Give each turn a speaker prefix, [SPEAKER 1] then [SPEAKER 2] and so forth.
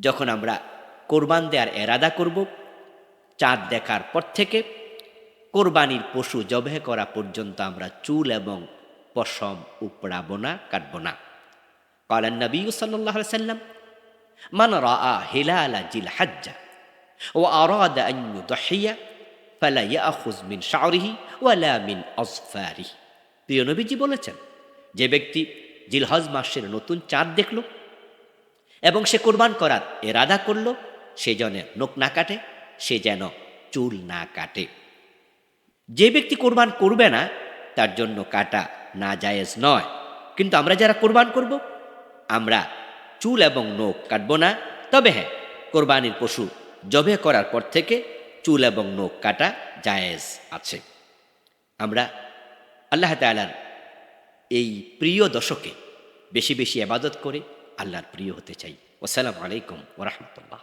[SPEAKER 1] যখন আমরা কোরবান দেওয়ার এরাদা করব, চাঁদ দেখার পর থেকে কোরবানির পশু জবেহ করা পর্যন্ত আমরা চুল এবং পশম উপড়াবো না, কাটবো না। قال النبي صلى الله عليه وسلم من رأى هلال ذي الحجة وأراد أن يضحي فلا يأخذ من شعره ولا من أظفاره। প্রিয় নবীজি বলেছেন, যে ব্যক্তি জিলহজ মাসের নতুন চাঁদ দেখল এবং সে কোরবান করার এরাদা করল, সে যেন নখ না কাটে, সে যেন চুল না কাটে। যে ব্যক্তি কোরবান করবে না তার জন্য কাটা না জায়েজ নয়, কিন্তু আমরা যারা কোরবান করব আমরা চুল এবং নখ কাটব না। তবে হ্যাঁ, কোরবানির পশু জবে করার পর থেকে চুল এবং নখ কাটা জায়েজ আছে। আমরা আল্লাহ তাআলার এই প্রিয় দশকে বেশি বেশি ইবাদত করে আল্লাহর প্রিয় হতে চাই। আসসালামু আলাইকুম ওয়া রাহমাতুল্লাহ।